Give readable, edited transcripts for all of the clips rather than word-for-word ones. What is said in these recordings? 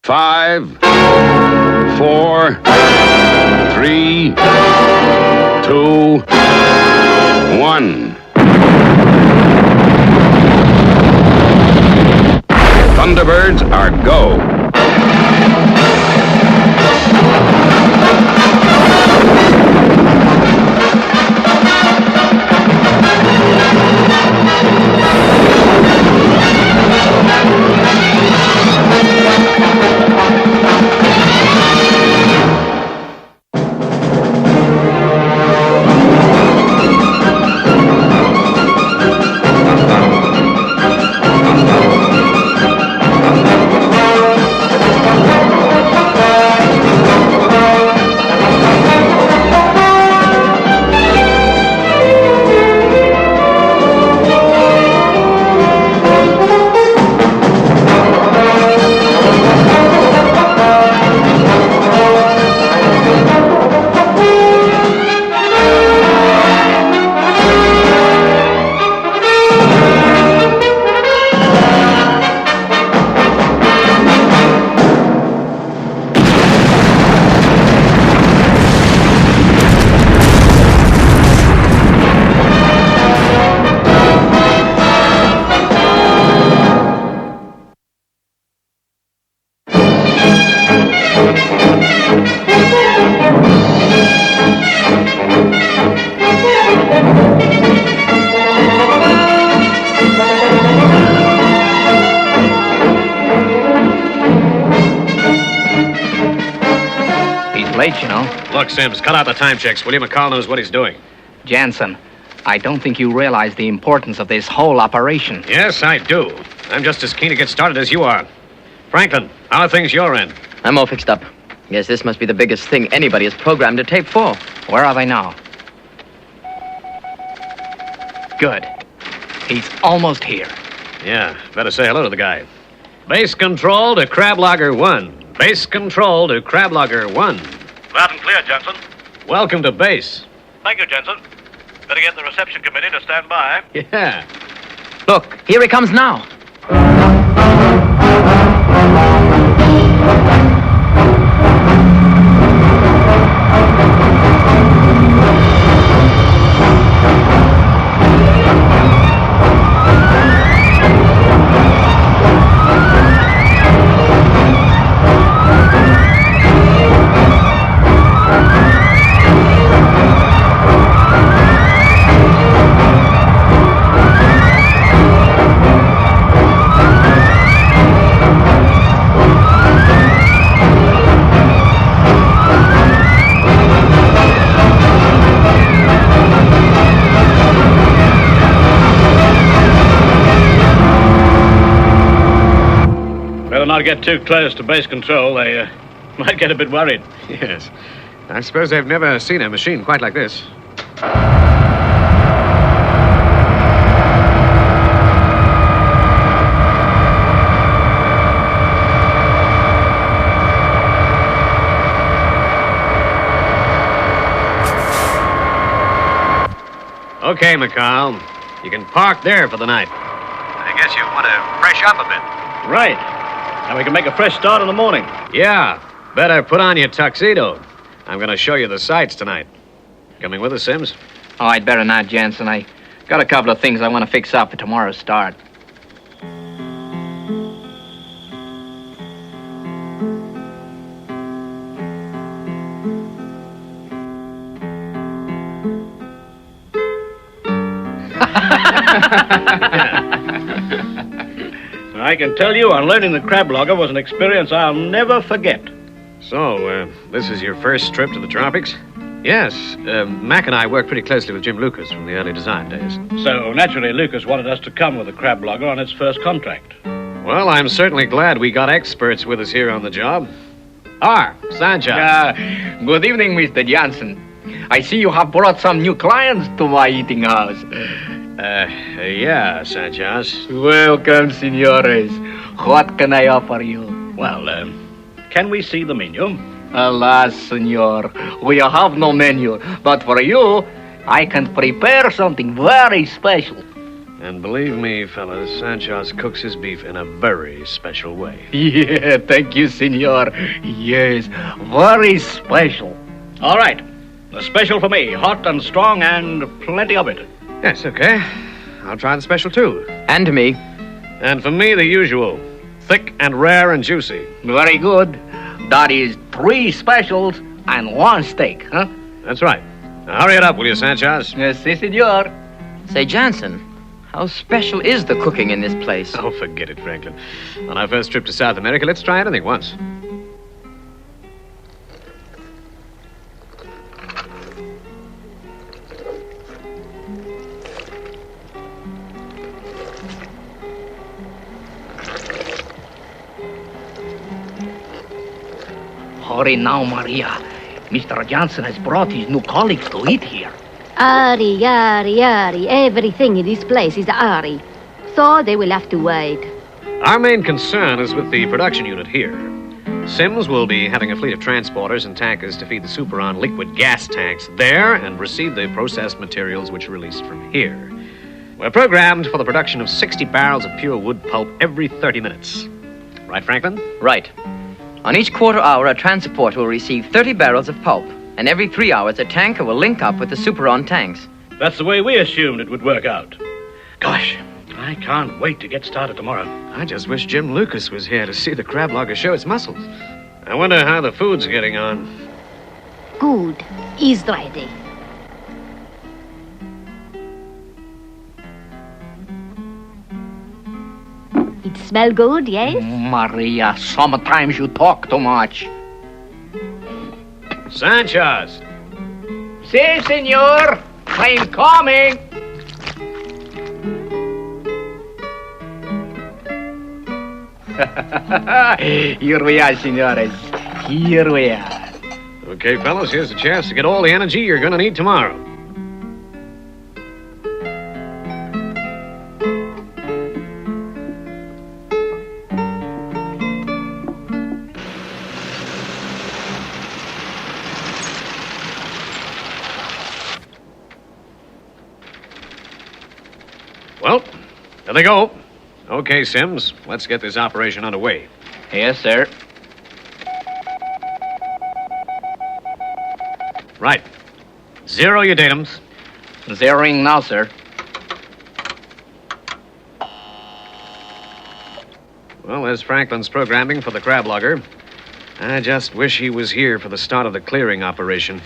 5, 4, 3, 2, 1. Thunderbirds are go. Late, you know. Look, Sims, cut out the time checks. William McCall knows what he's doing. Jansen, I don't think you realize the importance of this whole operation. Yes, I do. I'm just as keen to get started as you are. Franklin, how are things your end? I'm all fixed up. Yes, this must be the biggest thing anybody has programmed a tape for. Where are they now? Good. He's almost here. Yeah, better say hello to the guy. Base control to Crablogger 1. Base control to Crablogger 1. Loud and clear, Jensen. Welcome to base. Thank you, Jensen. Better get the reception committee to stand by. Yeah. Look, here he comes now. Not get too close to base control. They might get a bit worried. Yes. I suppose they've never seen a machine quite like this. Okay, McCall. You can park there for the night. I guess you want to fresh up a bit. Right. Now we can make a fresh start in the morning. Yeah. Better put on your tuxedo. I'm going to show you the sights tonight. Coming with us, Sims? Oh, I'd better not, Jansen. I got a couple of things I want to fix up for tomorrow's start. I can tell you, unloading the Crablogger was an experience I'll never forget. So, this is your first trip to the tropics? Yes. Mac and I worked pretty closely with Jim Lucas from the early design days. So, naturally, Lucas wanted us to come with the Crablogger on its first contract. Well, I'm certainly glad we got experts with us here on the job. Sanchez. Good evening, Mr. Jansen. I see you have brought some new clients to my eating house. Yeah, Sanchez. Welcome, senores. What can I offer you? Well, can we see the menu? Alas, senor, we have no menu. But for you, I can prepare something very special. And believe me, fellas, Sanchez cooks his beef in a very special way. Yeah, thank you, senor. Yes, very special. All right. A special for me. Hot and strong and plenty of it. Yes, okay. I'll try the special, too. And me. And for me, the usual. Thick and rare and juicy. Very good. That is 3 specials and 1 steak, huh? That's right. Now, hurry it up, will you, Sanchez? Yes, si, senor. Say, Jansen, how special is the cooking in this place? Oh, forget it, Franklin. On our first trip to South America, let's try anything once. Hurry now, Maria. Mr. Johnson has brought his new colleagues to eat here. Hurry, hurry, hurry. Everything in this place is hurry. So they will have to wait. Our main concern is with the production unit here. Sims will be having a fleet of transporters and tankers to feed the Superon liquid gas tanks there and receive the processed materials which are released from here. We're programmed for the production of 60 barrels of pure wood pulp every 30 minutes. Right, Franklin? Right. On each quarter hour, a transporter will receive 30 barrels of pulp, and every 3 hours, a tanker will link up with the Superon tanks. That's the way we assumed it would work out. Gosh, I can't wait to get started tomorrow. I just wish Jim Lucas was here to see the Crablogger show its muscles. I wonder how the food's getting on. Good. He's ready. It smell good, yes? Maria, sometimes you talk too much. Sanchez! Si, senor. I'm coming. Here we are, senores. Here we are. Okay, fellas, here's a chance to get all the energy you're gonna need tomorrow. Well, there they go. Okay, Sims, let's get this operation underway. Yes, sir. Right. Zero your datums. Zeroing now, sir. Well, there's Franklin's programming for the Crablogger. I just wish he was here for the start of the clearing operation.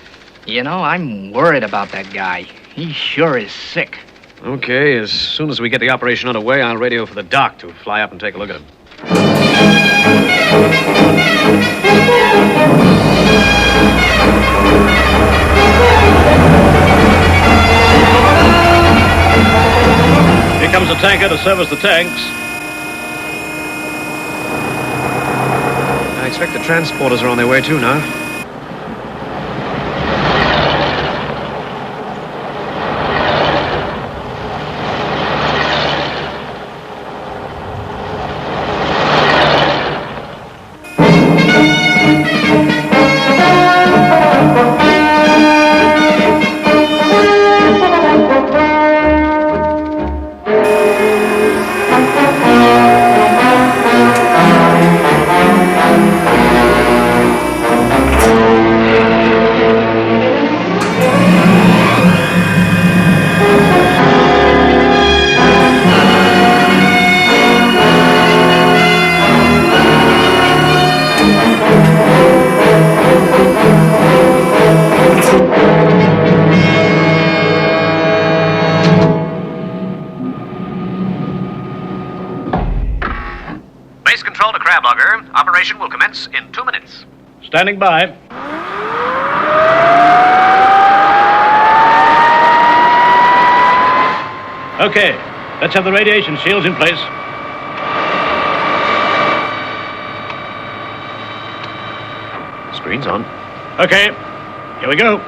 You know, I'm worried about that guy. He sure is sick. Okay, as soon as we get the operation underway, I'll radio for the doc to fly up and take a look at him. Here comes a tanker to service the tanks. I expect the transporters are on their way too now. Base control to Crablogger. Operation will commence in 2 minutes. Standing by. Okay, let's have the radiation shields in place. Screen's on. Okay, here we go.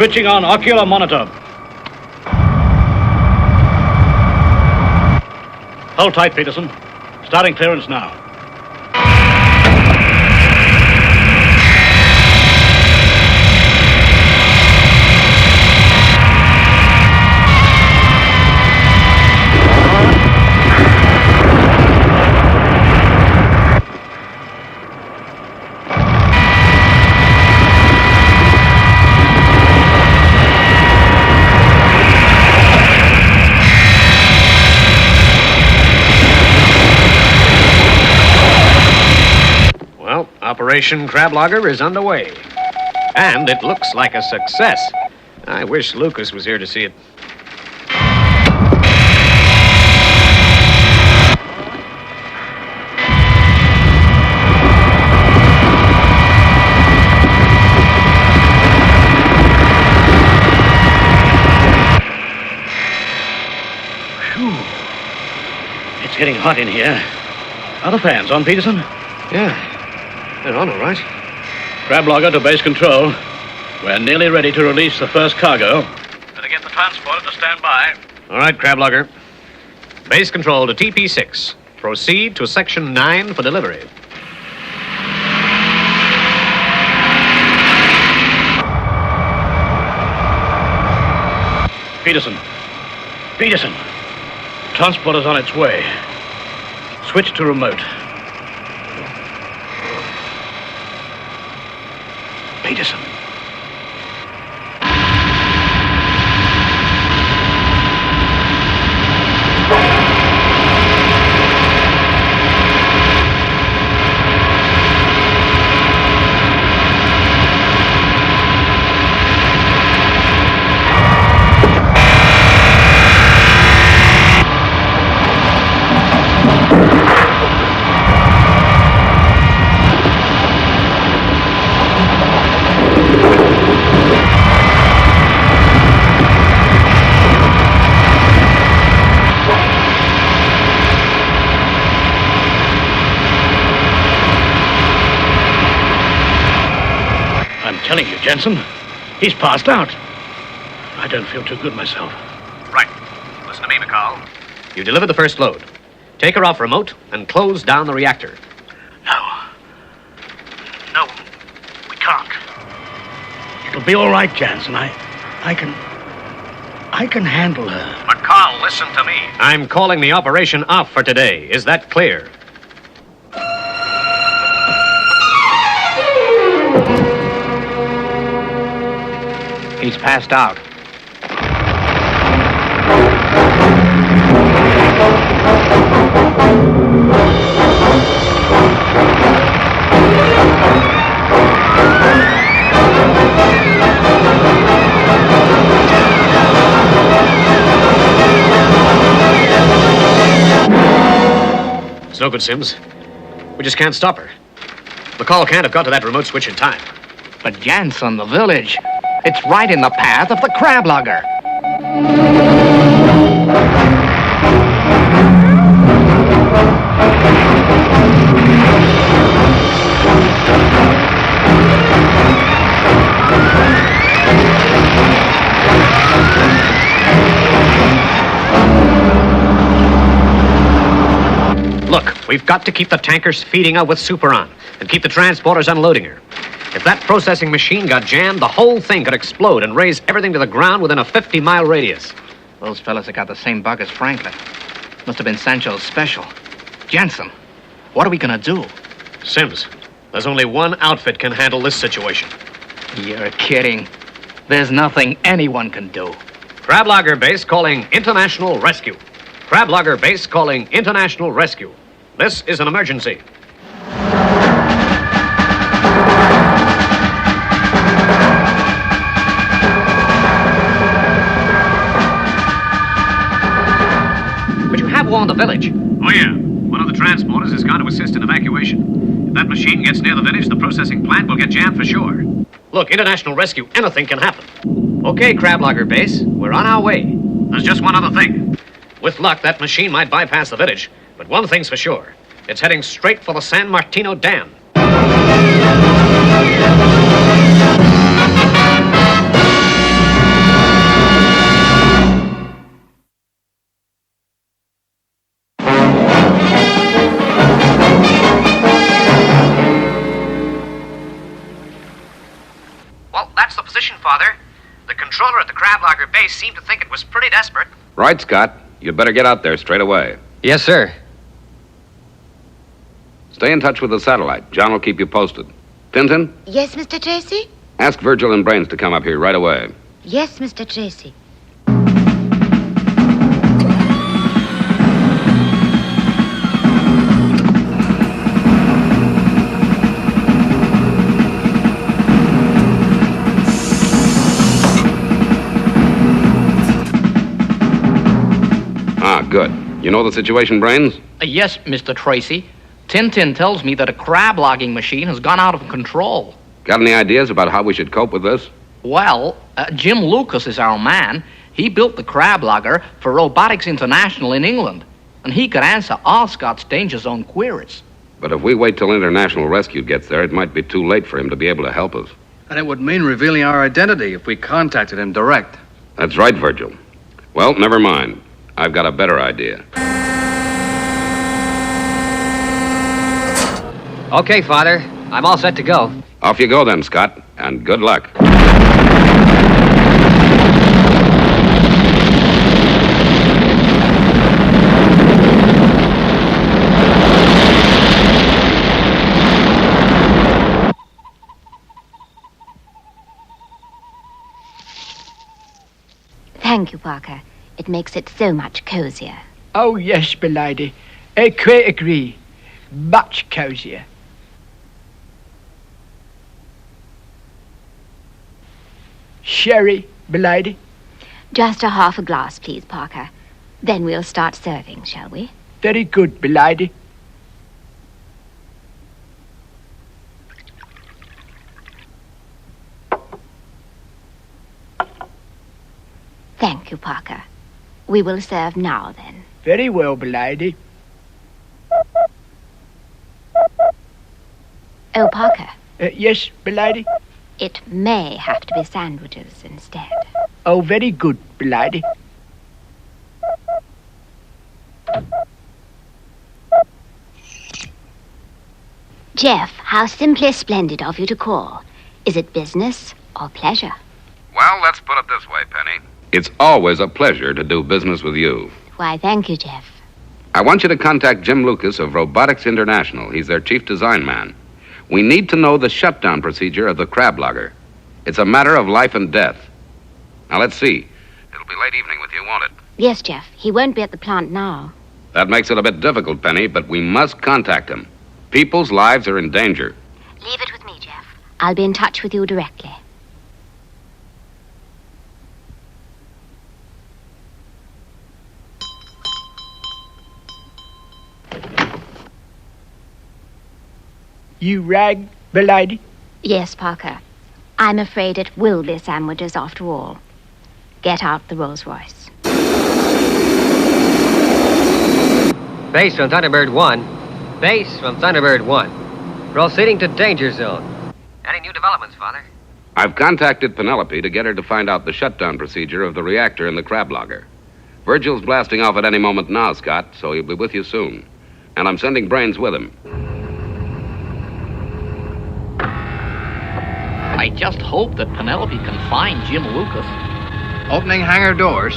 Switching on ocular monitor. Hold tight, Peterson. Starting clearance now. Operation Crablogger is underway. And it looks like a success. I wish Lucas was here to see it. Phew. It's getting hot in here. Are the fans on, Peterson? Yeah. They're on, all right. Crablogger to base control. We're nearly ready to release the first cargo. Better get the transporter to stand by. All right, Crablogger. Base control to TP6. Proceed to Section 9 for delivery. Peterson. Peterson. Transporter's on its way. Switch to remote. Peterson. Telling you, Jensen, he's passed out. I don't feel too good myself. Right. Listen to me, McCall. You delivered the first load. Take her off remote and close down the reactor. No, we can't. It'll be all right, Jensen. I can handle her. McCall, listen to me. I'm calling the operation off for today. Is that clear? He's passed out. It's no good, Sims. We just can't stop her. McCall can't have got to that remote switch in time. But Jansen, the village, it's right in the path of the Crablogger. Look, we've got to keep the tankers feeding her with superon and keep the transporters unloading her. If that processing machine got jammed, the whole thing could explode and raise everything to the ground within a 50-mile radius. Those fellas have got the same bug as Franklin. Must have been Sancho's special. Jensen, what are we gonna do? Sims, there's only one outfit can handle this situation. You're kidding. There's nothing anyone can do. Crablogger base calling International Rescue. Crablogger base calling International Rescue. This is an emergency. But you have warned the village. Oh, yeah. One of the transporters has gone to assist in evacuation. If that machine gets near the village, the processing plant will get jammed for sure. Look, International Rescue, anything can happen. Okay, Crablogger base, we're on our way. There's just one other thing. With luck, that machine might bypass the village, but one thing's for sure. It's heading straight for the San Martino Dam. Father. The controller at the Crablogger base seemed to think it was pretty desperate. Right, Scott. You'd better get out there straight away. Yes, sir. Stay in touch with the satellite. John will keep you posted. Tintin, Yes, Mr. Tracy? ask Virgil and Brains to come up here right away. Yes, Mr. Tracy. Ah, good. You know the situation, Brains? Yes, Mr. Tracy. Tintin tells me that a crab logging machine has gone out of control. Got any ideas about how we should cope with this? Well, Jim Lucas is our man. He built the crab logger for Robotics International in England, and he could answer all Scott's danger zone queries. But if we wait till International Rescue gets there, it might be too late for him to be able to help us. And it would mean revealing our identity if we contacted him direct. That's right, Virgil. Well, never mind. I've got a better idea. Okay, Father. I'm all set to go. Off you go then, Scott, and good luck. Thank you, Parker. It makes it so much cozier. Oh, yes, belady. I quite agree. Much cozier. Sherry, belady? Just a half a glass, please, Parker. Then we'll start serving, shall we? Very good, belady. Thank you, Parker. We will serve now, then. Very well, belady. Oh, Parker, Yes, belady? it may have to be sandwiches instead. Oh, very good, belady. Jeff, how simply splendid of you to call. Is it business or pleasure? Well, let's put it this way, Penny. It's always a pleasure to do business with you. Why, thank you, Jeff. I want you to contact Jim Lucas of Robotics International. He's their chief design man. We need to know the shutdown procedure of the Crablogger. It's a matter of life and death. Now, let's see. It'll be late evening with you, won't it? Yes, Jeff. He won't be at the plant now. That makes it a bit difficult, Penny, but we must contact him. People's lives are in danger. Leave it with me, Jeff. I'll be in touch with you directly. You rag, belady? Yes, Parker. I'm afraid it will be sandwiches after all. Get out the Rolls Royce. Base from Thunderbird 1. Base from Thunderbird 1. Proceeding to danger zone. Any new developments, Father? I've contacted Penelope to get her to find out the shutdown procedure of the reactor in the Crablogger. Virgil's blasting off at any moment now, Scott, so he'll be with you soon. And I'm sending Brains with him. I just hope that Penelope can find Jim Lucas. Opening hangar doors.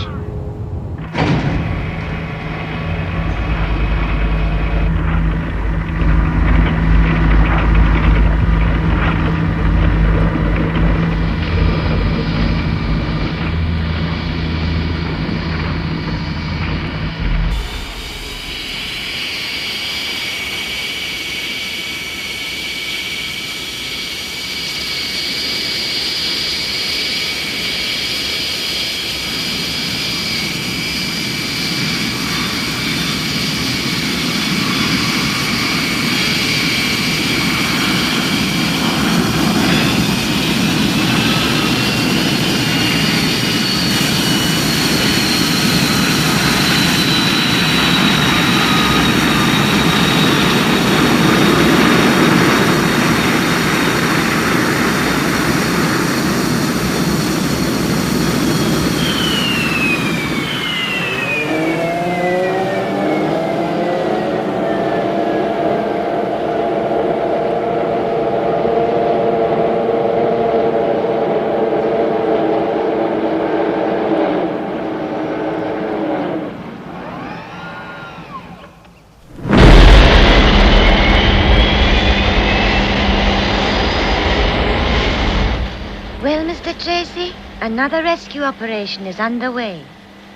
Another rescue operation is underway.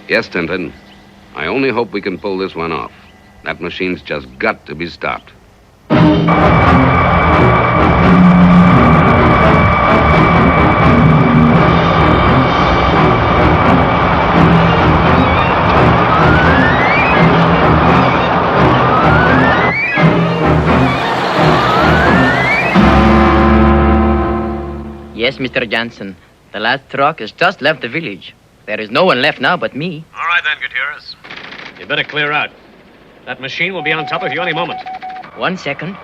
Yes, Tintin. I only hope we can pull this one off. That machine's just got to be stopped. Yes, Mr. Johnson. The last truck has just left the village. There is no one left now but me. All right then, Gutierrez. You better clear out. That machine will be on top of you any moment. 1 second.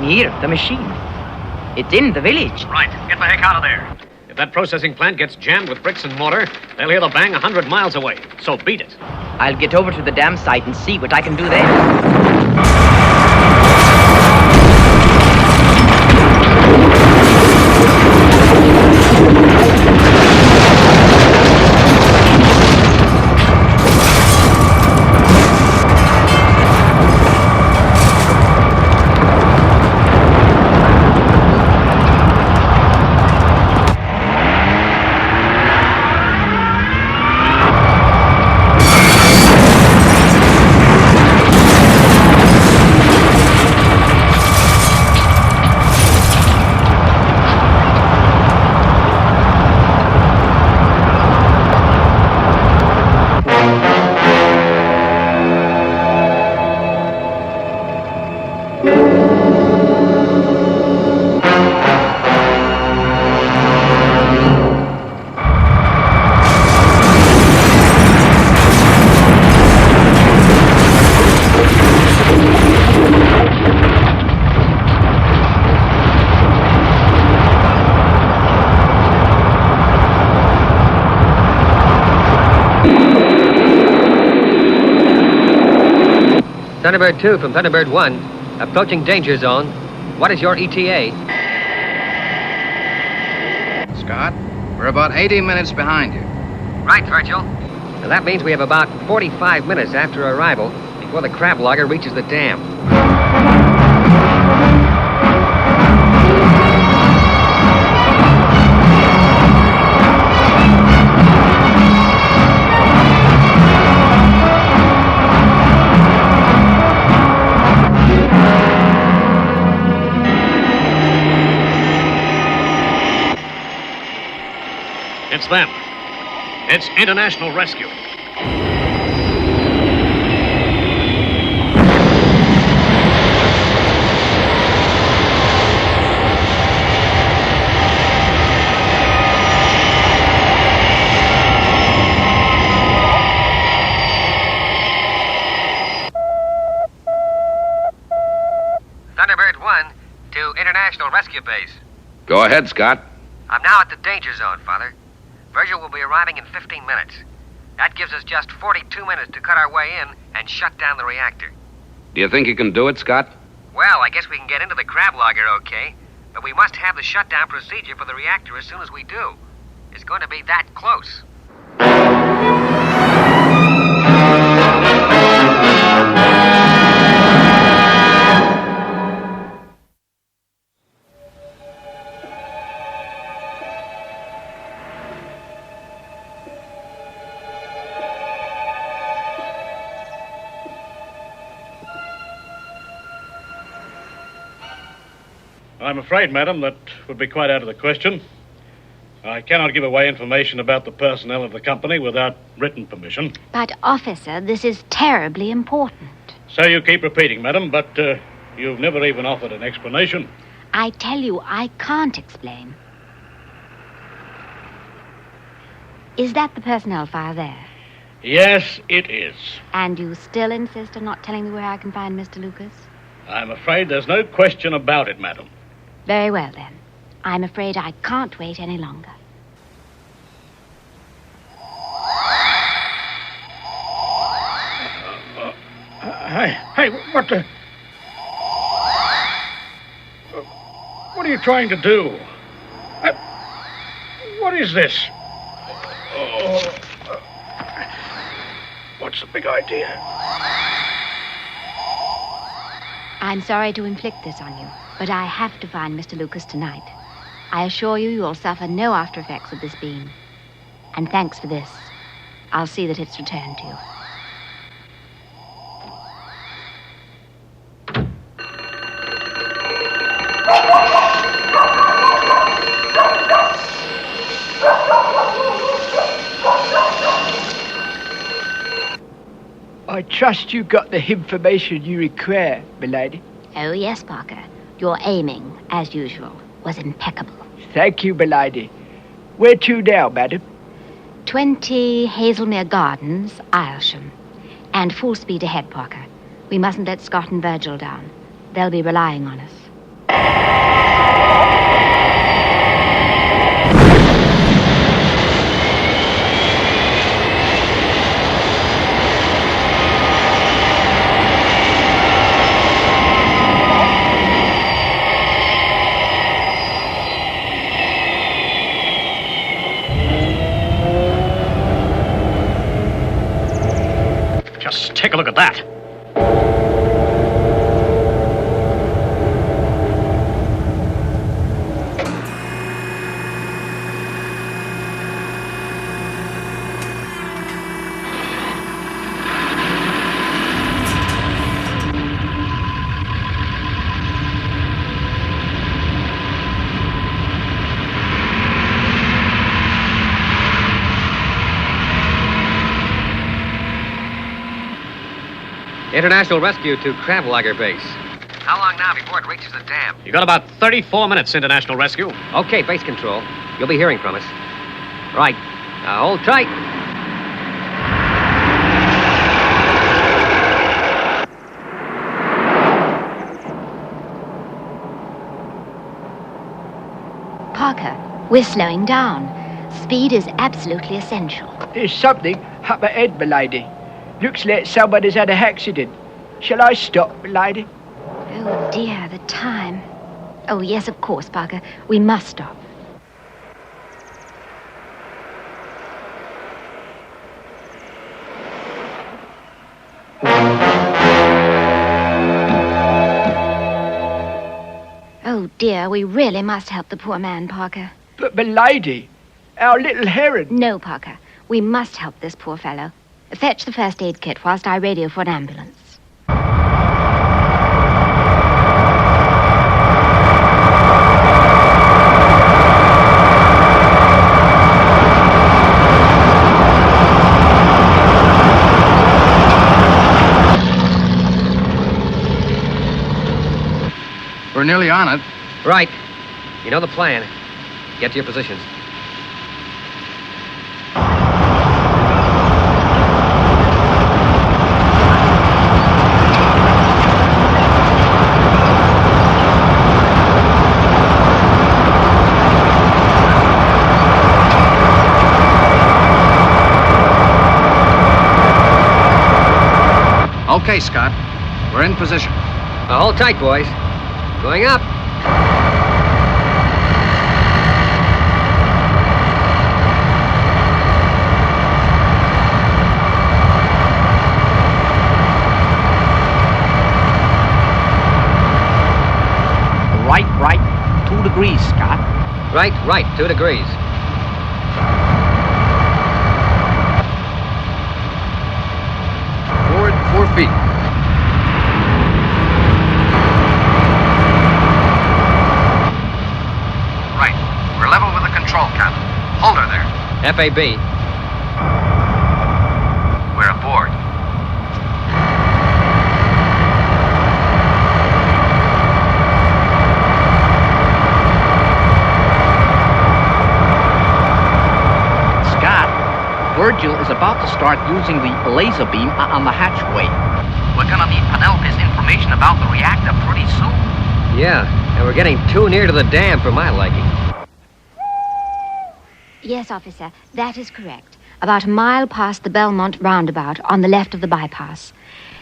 Here, the machine. It's in the village. Right. Get the heck out of there. If that processing plant gets jammed with bricks and mortar, they'll hear the bang 100 miles away. So beat it. I'll get over to the dam site and see what I can do there. Thunderbird 2 from Thunderbird 1. Approaching danger zone. What is your ETA? Scott, we're about 80 minutes behind you. Right, Virgil. Now that means we have about 45 minutes after arrival before the Crablogger reaches the dam. It's them. It's International Rescue. Thunderbird 1 to International Rescue Base. Go ahead, Scott. I'm now at the danger zone, Father. Virgil will be arriving in 15 minutes. That gives us just 42 minutes to cut our way in and shut down the reactor. Do you think you can do it, Scott? Well, I guess we can get into the Crablogger okay, but we must have the shutdown procedure for the reactor as soon as we do. It's going to be that close. I'm afraid, madam, that would be quite out of the question. I cannot give away information about the personnel of the company without written permission. But, officer, this is terribly important. So you keep repeating, madam, but you've never even offered an explanation. I tell you, I can't explain. Is that the personnel file there? Yes, it is. And you still insist on not telling me where I can find Mr. Lucas? I'm afraid there's no question about it, madam. Very well, then. I'm afraid I can't wait any longer. Hey, what the... What are you trying to do? What is this? What's the big idea? I'm sorry to inflict this on you, but I have to find Mr. Lucas tonight. I assure you, you'll suffer no after effects of this beam. And thanks for this. I'll see that it's returned to you. I trust you got the information you require, milady. Oh, yes, Parker. Your aiming, as usual, was impeccable. Thank you, milady. Where to now, madam? 20 Hazelmere Gardens, Aylsham. And full speed ahead, Parker. We mustn't let Scott and Virgil down. They'll be relying on us. Just take a look at that. International rescue to Crablogger base. How long now before it reaches the dam? You got about 34 minutes, International Rescue. Okay, base control. You'll be hearing from us. Right. Now hold tight. Parker, we're slowing down. Speed is absolutely essential. There's something up ahead, milady. Looks like someone has had an accident. Shall I stop, milady? Oh, dear, the time. Oh, yes, of course, Parker. We must stop. Oh, dear, we really must help the poor man, Parker. But, milady, our little heron... No, Parker. We must help this poor fellow. Fetch the first aid kit whilst I radio for an ambulance. We're nearly on it. Right. You know the plan. Get to your positions. Okay, Scott. We're in position. Now hold tight, boys. Going up. Right, 2 degrees, Scott. Right, 2 degrees. Forward 4 feet. Right. We're level with the control cabin. Hold her there. FAB. We're aboard. Virgil is about to start using the laser beam on the hatchway. We're gonna need Penelope's information about the reactor pretty soon. Yeah, and we're getting too near to the dam for my liking. Yes, officer, that is correct. About a mile past the Belmont roundabout on the left of the bypass.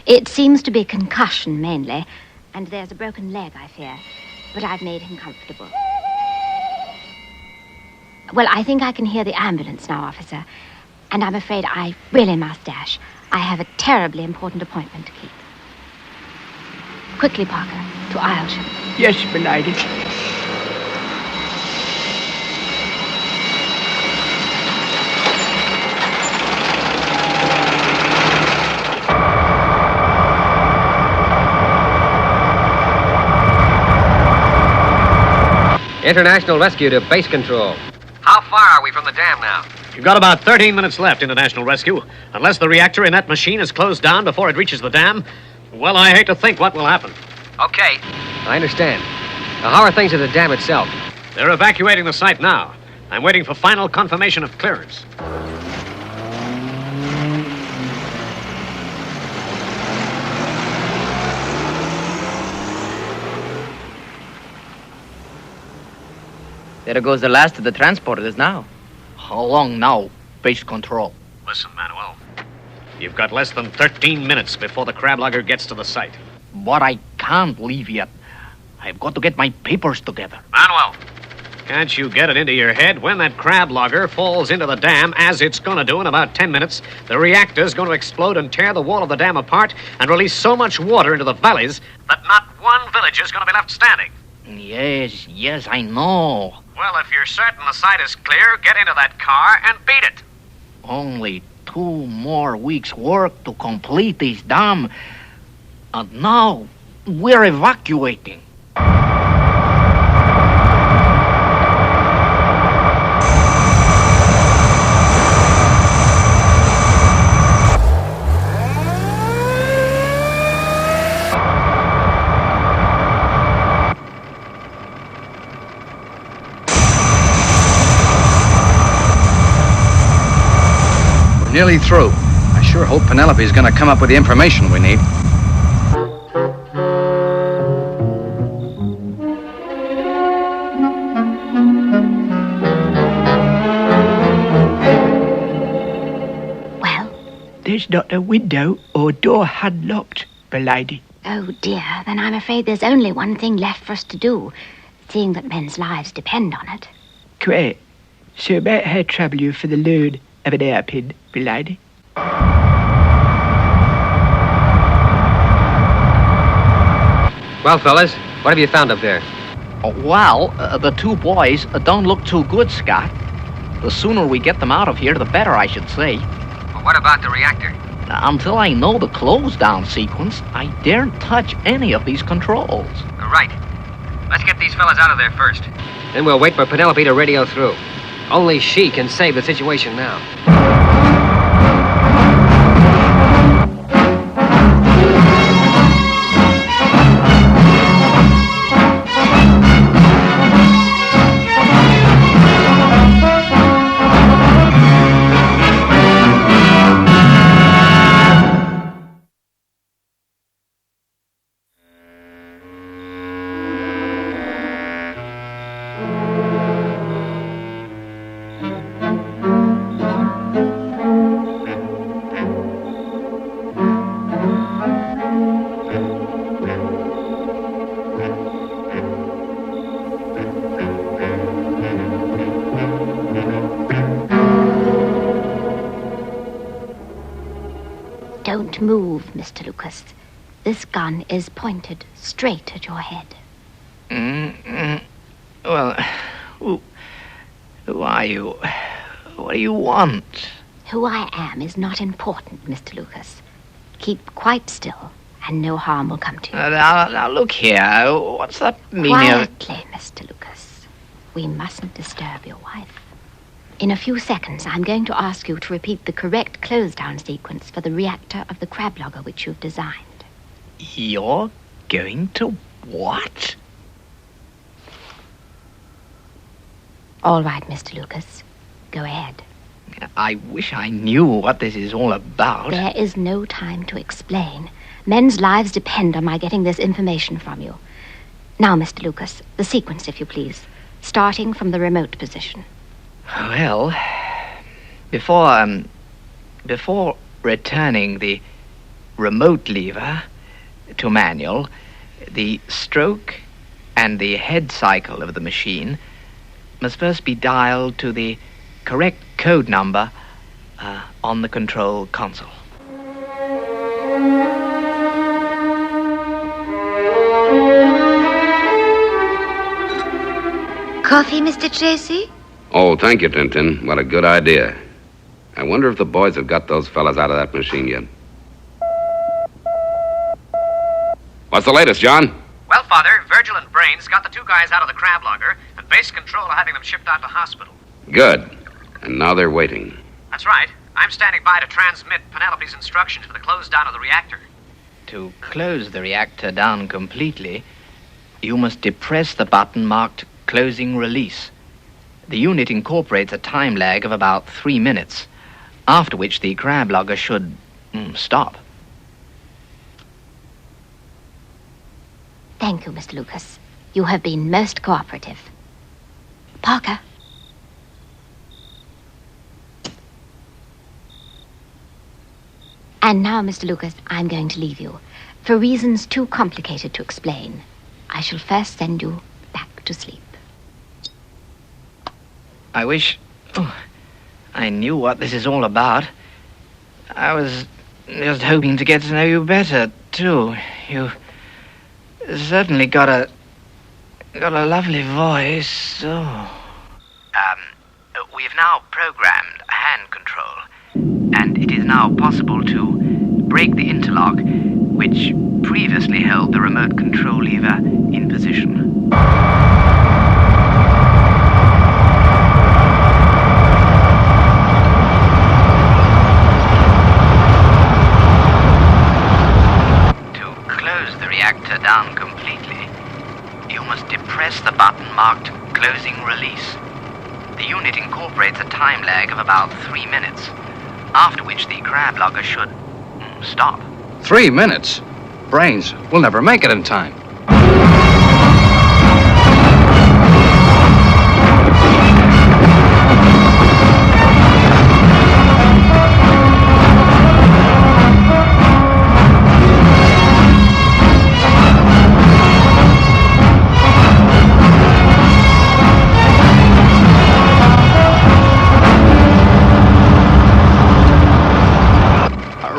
It seems to be concussion mainly, and there's a broken leg, I fear. But I've made him comfortable. Well, I think I can hear the ambulance now, officer. And I'm afraid I really must dash. I have a terribly important appointment to keep. Quickly, Parker, to Aylsham. Yes, m'lady. International Rescue to base control. How far are we from the dam now? You've got about 13 minutes left, International Rescue. Unless the reactor in that machine is closed down before it reaches the dam, well, I hate to think what will happen. Okay. I understand. Now, how are things at the dam itself? They're evacuating the site now. I'm waiting for final confirmation of clearance. There goes the last of the transporters now. How long now, base control? Listen, Manuel. You've got less than 13 minutes before the Crablogger gets to the site. But I can't leave yet. I've got to get my papers together. Manuel! Can't you get it into your head? When that Crablogger falls into the dam, as it's going to do in about 10 minutes, the reactor's going to explode and tear the wall of the dam apart and release so much water into the valleys that not one village is going to be left standing. Yes, I know. Well, if you're certain the site is clear, get into that car and beat it. Only 2 more weeks' work to complete this dam. And now we're evacuating. Nearly through. I sure hope Penelope's gonna come up with the information we need. Well? There's not a window or door unlocked, m'lady. Oh, dear. Then I'm afraid there's only one thing left for us to do, seeing that men's lives depend on it. Great. So may I trouble you for the loan of an hairpin, m'lady? Well, fellas, what have you found up there? Well, the 2 boys don't look too good, Scott. The sooner we get them out of here, the better, I should say. Well, what about the reactor? Until I know the close-down sequence, I daren't touch any of these controls. Right. Let's get these fellas out of there first. Then we'll wait for Penelope to radio through. Only she can save the situation now. Don't move, Mr. Lucas. This gun is pointed straight at your head. Well, who are you? What do you want? Who I am is not important, Mr. Lucas. Keep quite still, and no harm will come to you. Now, look here. What's the meaning of... Quietly, Mr. Lucas. We mustn't disturb your wife. In a few seconds, I'm going to ask you to repeat the correct close-down sequence for the reactor of the Crablogger which you've designed. You're going to what? All right, Mr. Lucas. Go ahead. I wish I knew what this is all about. There is no time to explain. Men's lives depend on my getting this information from you. Now, Mr. Lucas, the sequence, if you please, starting from the remote position. Well, before returning the remote lever to manual, the stroke and the head cycle of the machine must first be dialed to the correct code number on the control console. Coffee, Mr. Tracy? Oh, thank you, Tintin. What a good idea. I wonder if the boys have got those fellas out of that machine yet. What's the latest, John? Well, Father, Virgil and Brains got the two guys out of the Crablogger, and base control are having them shipped out to hospital. Good. And now they're waiting. That's right. I'm standing by to transmit Penelope's instructions for the close down of the reactor. To close the reactor down completely, you must depress the button marked Closing Release. The unit incorporates a time lag of about 3 minutes, after which the Crablogger should stop. Thank you, Mr. Lucas. You have been most cooperative. Parker. And now, Mr. Lucas, I'm going to leave you. For reasons too complicated to explain, I shall first send you back to sleep. I wish I knew what this is all about. I was just hoping to get to know you better, too. You certainly got a lovely voice. We've now programmed hand control, and it is now possible to break the interlock, which previously held the remote control lever in position. Reactor down completely, you must depress the button marked Closing Release. The unit incorporates a time lag of about 3 minutes, after which the Crablogger should stop. 3 minutes? Brains, we'll never make it in time.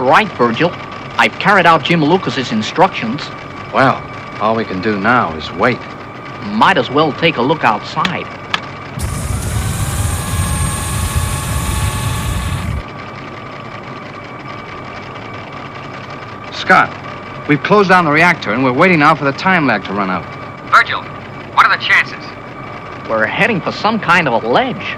Right, Virgil. I've carried out Jim Lucas's instructions. Well, all we can do now is wait. Might as well take a look outside. Scott, we've closed down the reactor and we're waiting now for the time lag to run out. Virgil, what are the chances? We're heading for some kind of a ledge.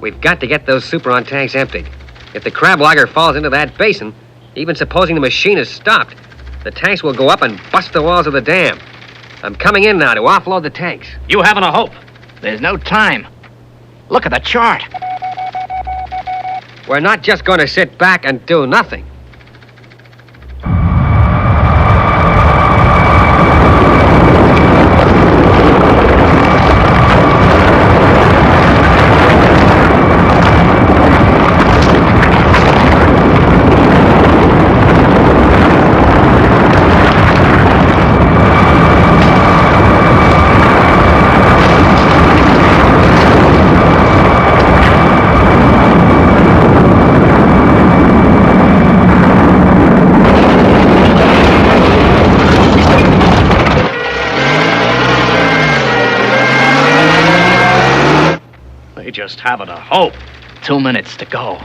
We've got to get those Superon tanks emptied. If the Crablogger falls into that basin, even supposing the machine is stopped, the tanks will go up and bust the walls of the dam. I'm coming in now to offload the tanks. You haven't a hope. There's no time. Look at the chart. We're not just going to sit back and do nothing. Just haven't a hope. 2 minutes to go.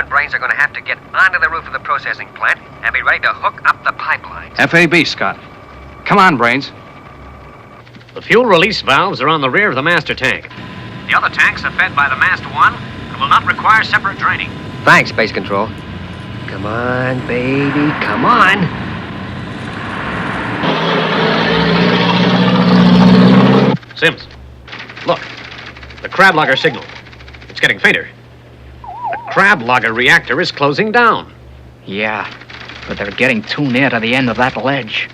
Brains are going to have to get onto the roof of the processing plant and be ready to hook up the pipelines. FAB, Scott. Come on, Brains. The fuel release valves are on the rear of the master tank. The other tanks are fed by the mast 1 and will not require separate draining. Thanks, Space Control. Come on, baby, come on. Sims, look. The Crablogger signal. It's getting fainter. The Crablogger reactor is closing down. Yeah, but they're getting too near to the end of that ledge.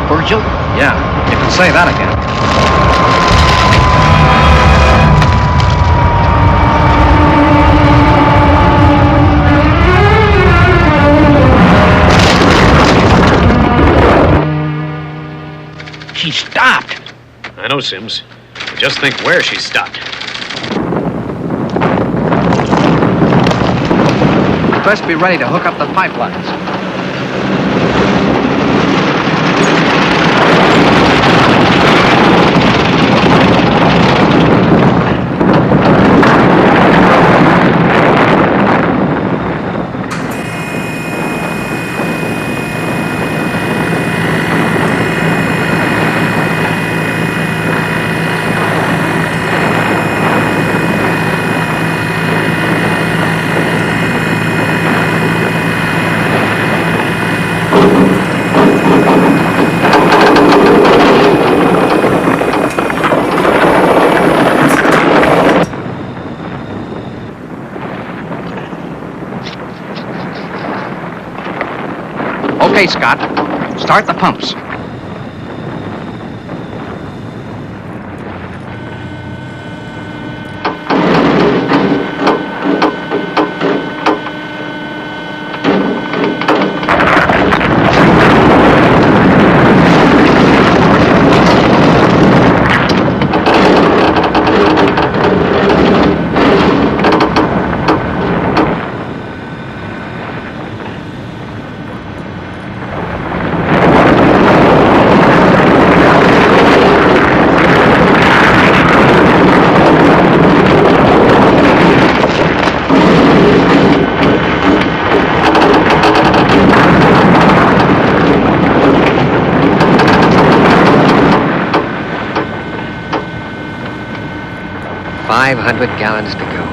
Virgil? Yeah, you can say that again. She stopped. I know, Sims. But just think where she stopped. Best be ready to hook up the pipelines. Okay, Scott. Start the pumps. $500 gallons to go.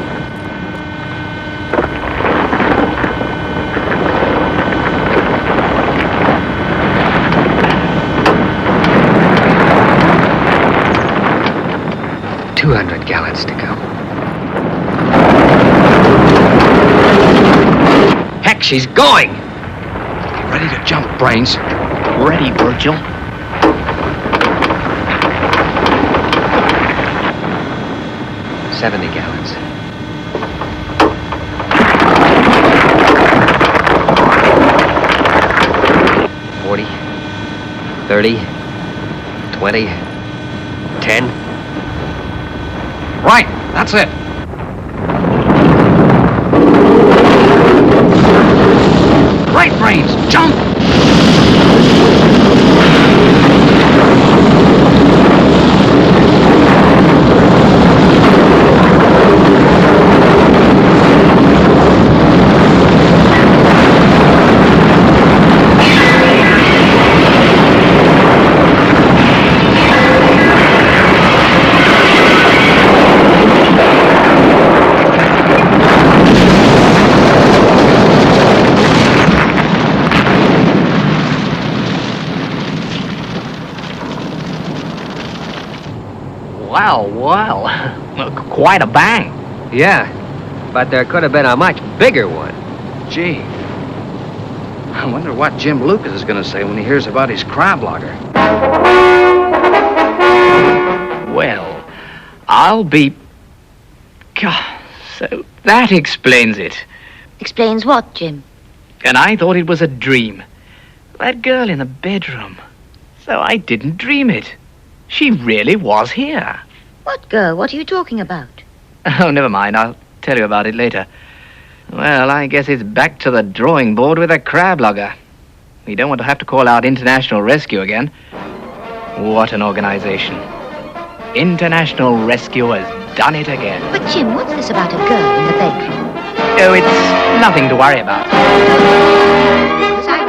$200 gallons to go. Heck, she's going! Get ready to jump, Brains. Ready, Virgil. $70 gallons. $40, $30, $20, $10. Right, that's it. Right, Brains, jump! Well. Quite a bang. Yeah, but there could have been a much bigger one. Gee. I wonder what Jim Lucas is going to say when he hears about his Crablogger. Well, I'll be... God, so that explains it. Explains what, Jim? And I thought it was a dream. That girl in the bedroom. So I didn't dream it. She really was here. What girl? What are you talking about? Oh, never mind. I'll tell you about it later. Well, I guess it's back to the drawing board with a Crablogger. We don't want to have to call out International Rescue again. What an organization. International Rescue has done it again. But, Jim, what's this about a girl in the bedroom? Oh, it's nothing to worry about. Because I...